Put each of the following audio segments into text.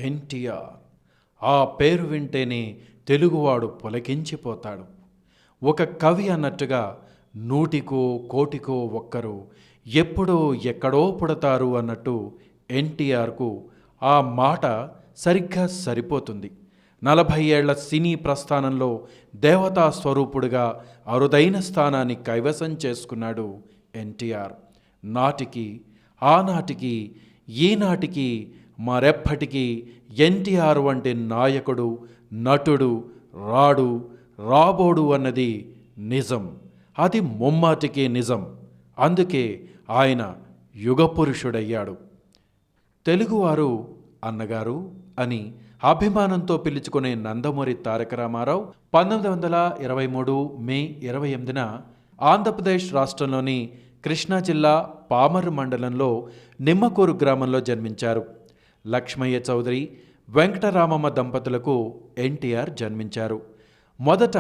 ఎన్టీఆర్. ఆ పేరు వింటేనే తెలుగువాడు పులకించిపోతాడు. ఒక కవి అన్నట్టుగా నూటికో కోటికో ఒక్కరు ఎప్పుడో ఎక్కడో పుడతారు అన్నట్టు ఎన్టీఆర్కు ఆ మాట సరిగ్గా సరిపోతుంది. 40 ఏళ్ల సినీ ప్రస్థానంలో దేవతా స్వరూపుడుగా అరుదైన స్థానాన్ని కైవసం చేసుకున్నాడు ఎన్టీఆర్. నాటికి ఆనాటికి ఈనాటికి మరెప్పటికీ ఎన్టీఆర్ వంటి నాయకుడు నటుడు రాడు రాబోడు అన్నది నిజం. అది ముమ్మాటికి నిజం. అందుకే ఆయన యుగపురుషుడయ్యాడు. తెలుగువారు అన్నగారు అని అభిమానంతో పిలుచుకునే నందమూరి తారక రామారావు 1923 మే 28న ఆంధ్రప్రదేశ్ రాష్ట్రంలోని కృష్ణా జిల్లా పామరు మండలంలో నిమ్మకూరు గ్రామంలో జన్మించారు. లక్ష్మయ్య చౌదరి, వెంకటరామమ్మ దంపతులకు ఎన్టీఆర్ జన్మించారు. మొదట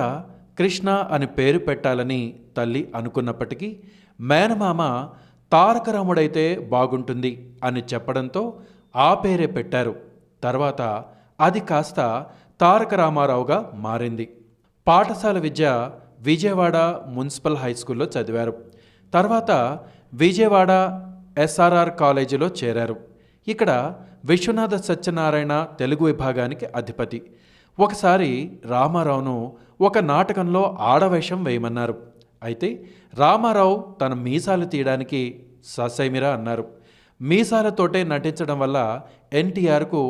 కృష్ణ అని పేరు పెట్టాలని తల్లి అనుకున్నప్పటికీ మేనమామ తారక రాముడైతే బాగుంటుంది అని చెప్పడంతో ఆ పేరే పెట్టారు. తర్వాత అది కాస్త తారక రామారావుగా మారింది. పాఠశాల విద్య విజయవాడ మున్సిపల్ హై స్కూల్లో చదివారు. తర్వాత విజయవాడ ఎస్ఆర్ఆర్ కాలేజీలో చేరారు. ఇక్కడ విశ్వనాథ సత్యనారాయణ తెలుగు విభాగానికి అధిపతి. ఒకసారి రామారావును ఒక నాటకంలో ఆడవేషం వేయమన్నారు. అయితే రామారావు తన మీసాలు తీయడానికి ససైమిరా అన్నారు. మీసాలతోటే నటించడం వల్ల ఎన్టీఆర్కు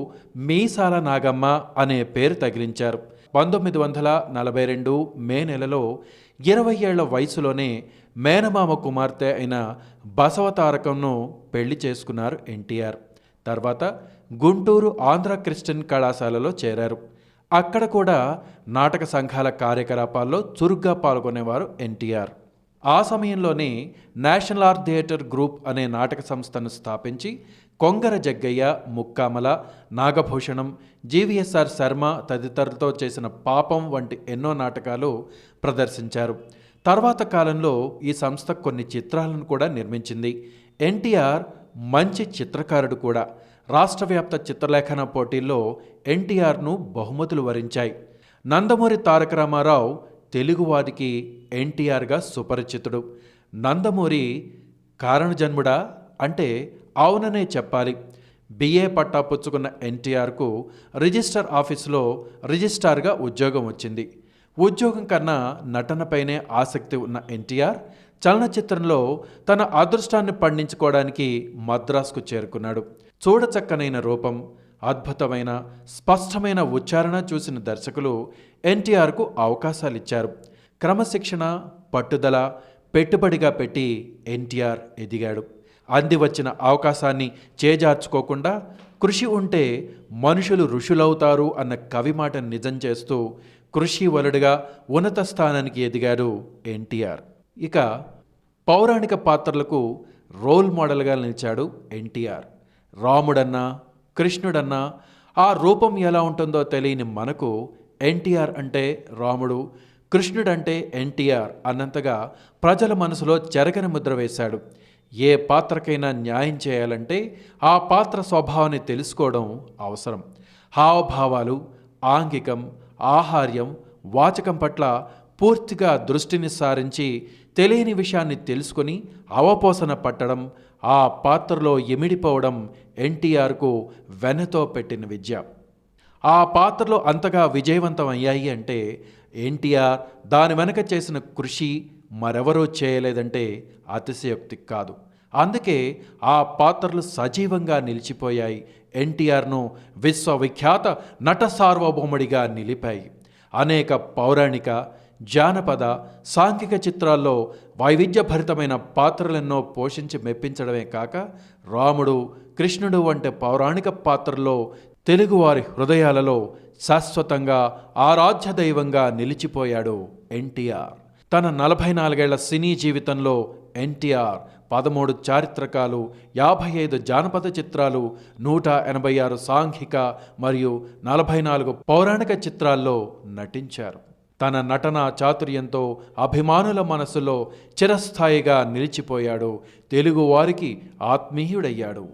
మీసాల నాగమ్మ అనే పేరు తగిలించారు. 1942 మే నెలలో 20 ఏళ్ల వయసులోనే మేనమామ కుమార్తె అయిన బసవతారకంను పెళ్లి చేసుకున్నారు ఎన్టీఆర్. తర్వాత గుంటూరు ఆంధ్ర క్రిస్టియన్ కళాశాలలో చేరారు. అక్కడ కూడా నాటక సంఘాల కార్యకలాపాల్లో చురుగ్గా పాల్గొనేవారు ఎన్టీఆర్. ఆ సమయంలోనే నేషనల్ ఆర్ట్ థియేటర్ గ్రూప్ అనే నాటక సంస్థను స్థాపించి కొంగర జగ్గయ్య, ముక్కామల, నాగభూషణం, జీవీఎస్ఆర్ శర్మ తదితరులతో చేసిన పాపం వంటి ఎన్నో నాటకాలు ప్రదర్శించారు. తర్వాత కాలంలో ఈ సంస్థ కొన్ని చిత్రాలను కూడా నిర్మించింది. ఎన్టీఆర్ మంచి చిత్రకారుడు కూడా. రాష్ట్ర వ్యాప్త చిత్రలేఖన పోటీల్లో ఎన్టీఆర్ను బహుమతులు వరించాయి. నందమూరి తారక రామారావు తెలుగువారికి ఎన్టీఆర్గా సుపరిచితుడు. నందమూరి కారణజన్ముడా అంటే అవుననే చెప్పాలి. బిఏ పట్టా పుచ్చుకున్న ఎన్టీఆర్కు రిజిస్టర్ ఆఫీసులో రిజిస్ట్రార్గా ఉద్యోగం వచ్చింది. ఉద్యోగం కన్నా నటనపైనే ఆసక్తి ఉన్న ఎన్టీఆర్ చలనచిత్రంలో తన అదృష్టాన్ని పండించుకోవడానికి మద్రాసుకు చేరుకున్నాడు. చూడచక్కనైన రూపం, అద్భుతమైన స్పష్టమైన ఉచ్చారణ చూసిన దర్శకులు ఎన్టీఆర్కు అవకాశాలిచ్చారు. క్రమశిక్షణ, పట్టుదల పెట్టుబడిగా పెట్టి ఎన్టీఆర్ ఎదిగాడు. అంది వచ్చిన అవకాశాన్ని చేజార్చుకోకుండా కృషి ఉంటే మనుషులు ఋషులవుతారు అన్న కవి మాటను నిజం చేస్తూ కృషి వలుడుగా ఉన్నత స్థానానికి ఎదిగాడు ఎన్టీఆర్. ఇక పౌరాణిక పాత్రలకు రోల్ మోడల్గా నిలిచాడు ఎన్టీఆర్. రాముడన్నా కృష్ణుడన్నా ఆ రూపం ఎలా ఉంటుందో తెలియని మనకు ఎన్టీఆర్ అంటే రాముడు, కృష్ణుడంటే ఎన్టీఆర్ అన్నంతగా ప్రజల మనసులో చెరగని ముద్ర వేశాడు. ఏ పాత్రకైనా న్యాయం చేయాలంటే ఆ పాత్ర స్వభావాన్ని తెలుసుకోవడం అవసరం. హావభావాలు, ఆంగికం, ఆహార్యం, వాచకం పట్ల పూర్తిగా దృష్టిని సారించి తెలియని విషయాన్ని తెలుసుకొని అవపోసన పట్టడం, ఆ పాత్రలో ఇమిడిపోవడం ఎన్టీఆర్కు వెన్నతో పెట్టిన విద్య. ఆ పాత్రలో అంతగా విజయవంతం అయ్యాయి అంటే ఎన్టీఆర్ దాని వెనక చేసిన కృషి మరెవరూ చేయలేదంటే అతిశయోక్తి కాదు. అందుకే ఆ పాత్రలు సజీవంగా నిలిచిపోయాయి. ఎన్టీఆర్ను విశ్వవిఖ్యాత నట సార్వభౌముడిగా నిలిపాయి. అనేక పౌరాణిక, జానపద, సాంఘిక చిత్రాల్లో వైవిధ్యభరితమైన పాత్రలెన్నో పోషించి మెప్పించడమే కాక రాముడు, కృష్ణుడు వంటి పౌరాణిక పాత్రల్లో తెలుగువారి హృదయాలలో శాశ్వతంగా ఆరాధ్య దైవంగా నిలిచిపోయాడు ఎన్టీఆర్. తన 44 ఏళ్ల సినీ జీవితంలో ఎన్టీఆర్ 13 చారిత్రకాలు, 55 జానపద చిత్రాలు, 186 సాంఘిక మరియు 44 పౌరాణిక చిత్రాల్లో నటించారు. తన నటనా చాతుర్యంతో అభిమానుల మనసులో చిరస్థాయిగా నిలిచిపోయాడు. తెలుగువారికి ఆత్మీయుడయ్యాడు.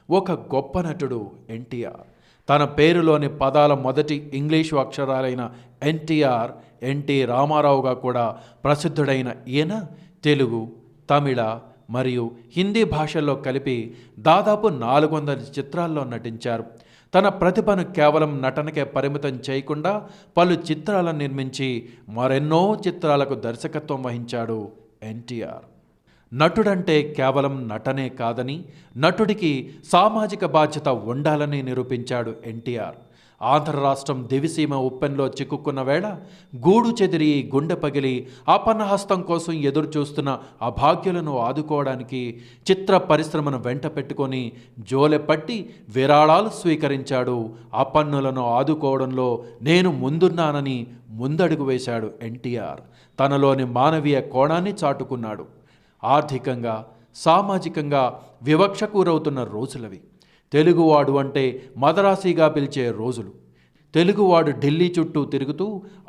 ఒక గొప్ప నటుడు ఎన్టీఆర్. తన పేరులోని పదాల మొదటి ఇంగ్లీషు అక్షరాలైన ఎన్టీఆర్, ఎన్టీ రామారావుగా కూడా ప్రసిద్ధుడైన ఈయన తెలుగు, తమిళ మరియు హిందీ భాషల్లో కలిపి దాదాపు 400 చిత్రాల్లో నటించారు. తన ప్రతిభను కేవలం నటనకే పరిమితం చేయకుండా పలు చిత్రాలను నిర్మించి మరెన్నో చిత్రాలకు దర్శకత్వం వహించాడు ఎన్టీఆర్. నటుడంటే కేవలం నటనే కాదని, నటుడికి సామాజిక బాధ్యత ఉండాలని నిరూపించాడు ఎన్టీఆర్. ఆంధ్ర రాష్ట్రం దివిసీమ ఉప్పెన్లో చిక్కుకున్న వేళ గూడు చెదిరి గుండె పగిలి ఆపన్నహస్తం కోసం ఎదురు చూస్తున్న అభాగ్యులను ఆదుకోవడానికి చిత్ర పరిశ్రమను వెంట పెట్టుకొని జోలెపట్టి విరాళాలు స్వీకరించాడు. అపన్నులను ఆదుకోవడంలో నేను ముందున్నానని ముందడుగు వేశాడు ఎన్టీఆర్. తనలోని మానవీయ కోణాన్ని చాటుకున్నాడు. ఆర్థికంగా, సామాజికంగా వివక్షకు గురవుతున్న రోజులవి. తెలుగువాడు అంటే మదరాసీగా పిలిచే రోజులు. తెలుగువాడు ఢిల్లీ చుట్టూ తిరుగుతూ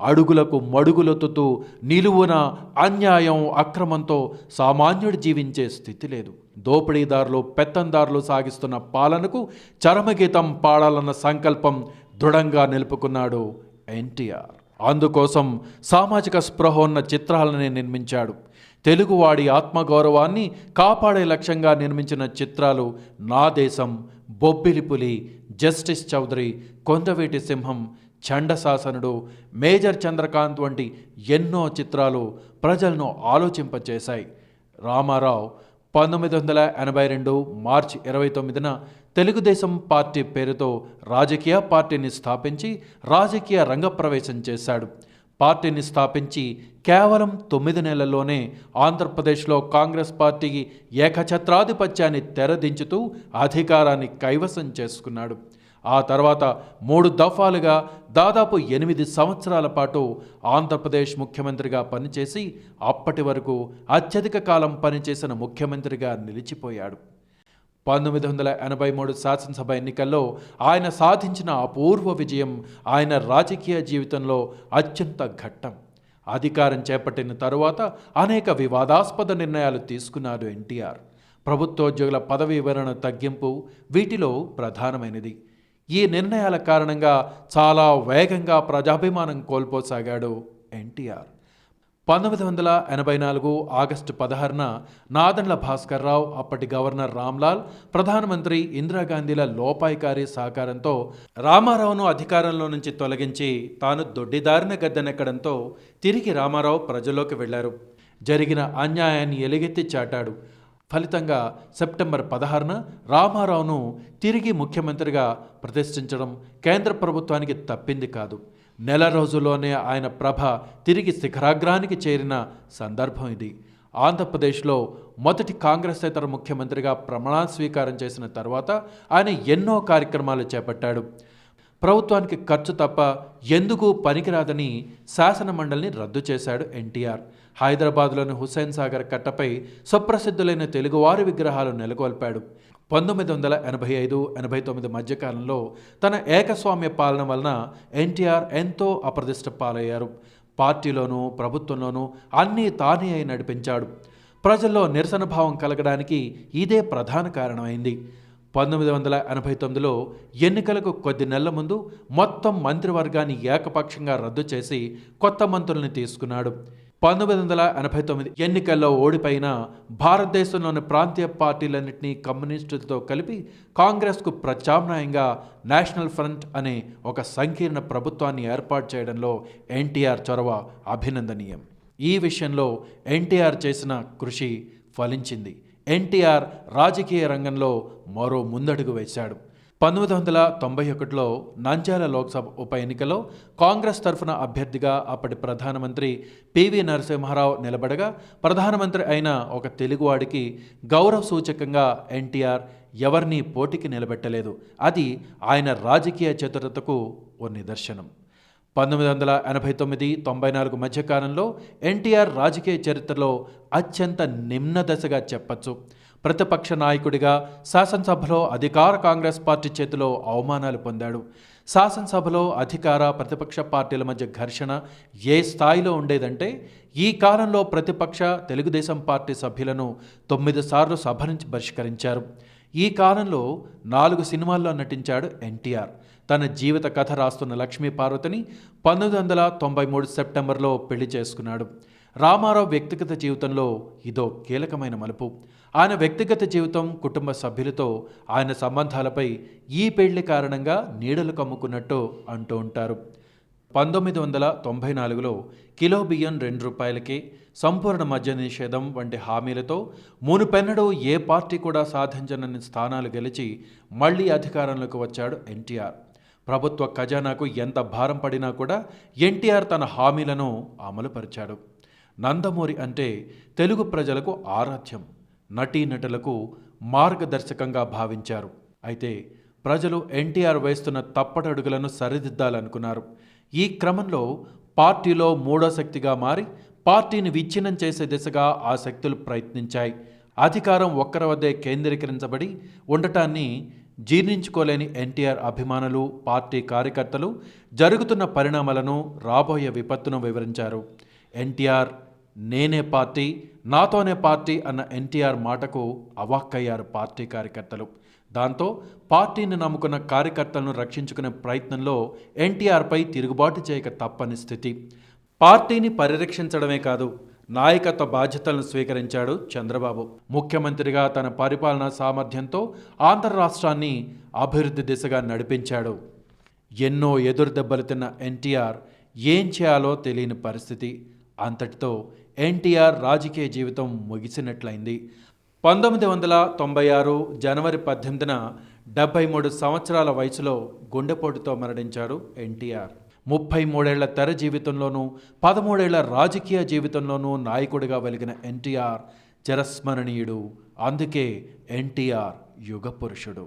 అడుగులకు మడుగులొత్తుతూ నిలువున అన్యాయం, అక్రమంతో సామాన్యుడు జీవించే స్థితి లేదు. దోపిడీదారులు, పెత్తందారులు సాగిస్తున్న పాలనకు చరమగీతం పాడాలన్న సంకల్పం దృఢంగా నిలుపుకున్నాడు ఎన్టీఆర్. అందుకోసం సామాజిక స్పృహ ఉన్న చిత్రాలని నిర్మించాడు. తెలుగువాడి ఆత్మగౌరవాన్ని కాపాడే లక్ష్యంగా నిర్మించిన చిత్రాలు నా దేశం, బొబ్బిలిపులి, జస్టిస్ చౌదరి, కొండవీటి సింహం, చండశాసనుడు, మేజర్ చంద్రకాంత్ వంటి ఎన్నో చిత్రాలు ప్రజలను ఆలోచింపచేశాయి. రామారావు 1982 మార్చి 29న తెలుగుదేశం పార్టీ పేరుతో రాజకీయ పార్టీని స్థాపించి రాజకీయ రంగప్రవేశం చేశాడు. పార్టీని స్థాపించి కేవలం 9 నెలల్లోనే ఆంధ్రప్రదేశ్లో కాంగ్రెస్ పార్టీకి ఏకఛత్రాధిపత్యాన్ని తెరదించుతూ అధికారాన్ని కైవసం చేసుకున్నాడు. ఆ తర్వాత 3 దఫాలుగా దాదాపు 8 సంవత్సరాల పాటు ఆంధ్రప్రదేశ్ ముఖ్యమంత్రిగా పనిచేసి అప్పటి వరకు అత్యధిక కాలం పనిచేసిన ముఖ్యమంత్రిగా నిలిచిపోయాడు. 1983 శాసనసభ ఎన్నికల్లో ఆయన సాధించిన అపూర్వ విజయం ఆయన రాజకీయ జీవితంలో అత్యంత ఘట్టం. అధికారం చేపట్టిన తరువాత అనేక వివాదాస్పద నిర్ణయాలు తీసుకున్నాడు ఎన్టీఆర్. ప్రభుత్వోద్యోగుల పదవీ విరమణ తగ్గింపు వీటిలో ప్రధానమైనది. ఈ నిర్ణయాల కారణంగా చాలా వేగంగా ప్రజాభిమానం కోల్పోసాగాడు ఎన్టీఆర్. 1984 ఆగస్టు 16న నాదెండ్ల భాస్కర్ రావు, అప్పటి గవర్నర్ రామ్లాల్, ప్రధానమంత్రి ఇందిరాగాంధీల లోపాయికారి సహకారంతో రామారావును అధికారంలో నుంచి తొలగించి తాను దొడ్డిదారిన గద్దెనెక్కడంతో తిరిగి రామారావు ప్రజల్లోకి వెళ్లారు. జరిగిన అన్యాయాన్ని ఎలుగెత్తి చాటాడు. ఫలితంగా సెప్టెంబర్ 16న రామారావును తిరిగి ముఖ్యమంత్రిగా ప్రతిష్ఠించడం కేంద్ర ప్రభుత్వానికి తప్పింది కాదు. నెల రోజుల్లోనే ఆయన ప్రభ తిరిగి శిఖరాగ్రానికి చేరిన సందర్భం ఇది. ఆంధ్రప్రదేశ్లో మొదటి కాంగ్రెసేతర ముఖ్యమంత్రిగా ప్రమాణ స్వీకారం చేసిన తర్వాత ఆయన ఎన్నో కార్యక్రమాలు చేపట్టాడు. ప్రభుత్వానికి ఖర్చు తప్ప ఎందుకు పనికిరాదని శాసన మండలిని రద్దు చేశాడు ఎన్టీఆర్. హైదరాబాద్లోని హుస్సేన్ సాగర్ కట్టపై సుప్రసిద్ధులైన తెలుగువారి విగ్రహాలు నెలకొల్పాడు. 1985-89 మధ్యకాలంలో తన ఏకస్వామ్య పాలన వలన ఎన్టీఆర్ ఎంతో అప్రదిష్ట పాలయ్యారు. పార్టీలోనూ ప్రభుత్వంలోనూ అన్నీ తానే అయి నడిపించాడు. ప్రజల్లో నిరసన భావం కలగడానికి ఇదే ప్రధాన కారణమైంది. 1989లో ఎన్నికలకు కొద్ది నెలల ముందు మొత్తం మంత్రివర్గాన్ని ఏకపక్షంగా రద్దు చేసి కొత్త మంత్రుల్ని తీసుకున్నాడు. 1989 ఎన్నికల్లో ఓడిపోయిన భారతదేశంలోని ప్రాంతీయ పార్టీలన్నింటినీ కమ్యూనిస్టులతో కలిపి కాంగ్రెస్కు ప్రత్యామ్నాయంగా నేషనల్ ఫ్రంట్ అనే ఒక సంకీర్ణ ప్రభుత్వాన్ని ఏర్పాటు చేయడంలో ఎన్టీఆర్ చొరవ అభినందనీయం. ఈ విషయంలో ఎన్టీఆర్ చేసిన కృషి ఫలించింది. ఎన్టీఆర్ రాజకీయ రంగంలో మరో ముందడుగు వేశాడు. 1991లో నంద్యాల లోక్సభ ఉప ఎన్నికలో కాంగ్రెస్ తరఫున అభ్యర్థిగా అప్పటి ప్రధానమంత్రి పివి నరసింహారావు నిలబడగా ప్రధానమంత్రి అయిన ఒక తెలుగువాడికి గౌరవ సూచకంగా ఎన్టీఆర్ ఎవరినీ పోటీకి నిలబెట్టలేదు. అది ఆయన రాజకీయ చతురతకు ఓ నిదర్శనం. 1989-94 మధ్యకాలంలో ఎన్టీఆర్ రాజకీయ చరిత్రలో అత్యంత నిమ్న దశగా చెప్పచ్చు. ప్రతిపక్ష నాయకుడిగా శాసనసభలో అధికార కాంగ్రెస్ పార్టీ చేతిలో అవమానాలు పొందాడు. శాసనసభలో అధికార ప్రతిపక్ష పార్టీల మధ్య ఘర్షణ ఏ స్థాయిలో ఉండేదంటే ఈ కాలంలో ప్రతిపక్ష తెలుగుదేశం పార్టీ సభ్యులను 9 సార్లు సభ నుంచి బహిష్కరించారు. ఈ కాలంలో 4 సినిమాల్లో నటించాడు ఎన్టీఆర్. తన జీవిత కథ రాస్తున్న లక్ష్మీ పార్వతిని 1993 సెప్టెంబర్లో పెళ్లి చేసుకున్నాడు. రామారావు వ్యక్తిగత జీవితంలో ఇదో కీలకమైన మలుపు. ఆయన వ్యక్తిగత జీవితం, కుటుంబ సభ్యులతో ఆయన సంబంధాలపై ఈ పెళ్లి కారణంగా నీడలు కమ్ముకున్నట్టు అంటూ ఉంటారు. 1994లో కిలో బియ్యం ₹2, సంపూర్ణ మద్య నిషేధం వంటి హామీలతో మునుపెన్నడూ ఏ పార్టీ కూడా సాధించనన్ని స్థానాలు గెలిచి మళ్లీ అధికారంలోకి వచ్చాడు ఎన్టీఆర్. ప్రభుత్వ ఖజానాకు ఎంత భారం పడినా కూడా ఎన్టీఆర్ తన హామీలను అమలుపరిచాడు. నందమూరి అంటే తెలుగు ప్రజలకు ఆరాధ్యం, నటీనటులకు మార్గదర్శకంగా భావించారు. అయితే ప్రజలు ఎన్టీఆర్ వేస్తున్న తప్పటడుగులను సరిదిద్దాలనుకున్నారు. ఈ క్రమంలో పార్టీలో మూడో శక్తిగా మారి పార్టీని విచ్ఛిన్నం చేసే దిశగా ఆ శక్తులు ప్రయత్నించాయి. అధికారం ఒక్కరి వద్దే కేంద్రీకరించబడి ఉండటాన్ని జీర్ణించుకోలేని ఎన్టీఆర్ అభిమానులు, పార్టీ కార్యకర్తలు జరుగుతున్న పరిణామాలను, రాబోయే విపత్తును వివరించారు. ఎన్టీఆర్ నేనే పార్టీ, నాతోనే పార్టీ అన్న ఎన్టీఆర్ మాటకు అవాక్కయ్యారు పార్టీ కార్యకర్తలు. దాంతో పార్టీని నమ్ముకున్న కార్యకర్తలను రక్షించుకునే ప్రయత్నంలో ఎన్టీఆర్పై తిరుగుబాటు చేయక తప్పని స్థితి. పార్టీని పరిరక్షించడమే కాదు, నాయకత్వ బాధ్యతలను స్వీకరించాడు చంద్రబాబు. ముఖ్యమంత్రిగా తన పరిపాలనా సామర్థ్యంతో ఆంధ్ర రాష్ట్రాన్ని అభివృద్ధి దిశగా నడిపించాడు. ఎన్నో ఎదురుదెబ్బలు తిన్న ఎన్టీఆర్ ఏం చేయాలో తెలియని పరిస్థితి. అంతటితో ఎన్టీఆర్ రాజకీయ జీవితం ముగిసినట్లయింది. 1996 జనవరి 18న 73 సంవత్సరాల వయసులో గుండెపోటుతో మరణించాడు ఎన్టీఆర్. 33 ఏళ్ల తెర జీవితంలోనూ 13 ఏళ్ల రాజకీయ జీవితంలోనూ నాయకుడిగా వెలిగిన ఎన్టీఆర్ చిరస్మరణీయుడు. అందుకే ఎన్టీఆర్ యుగ పురుషుడు.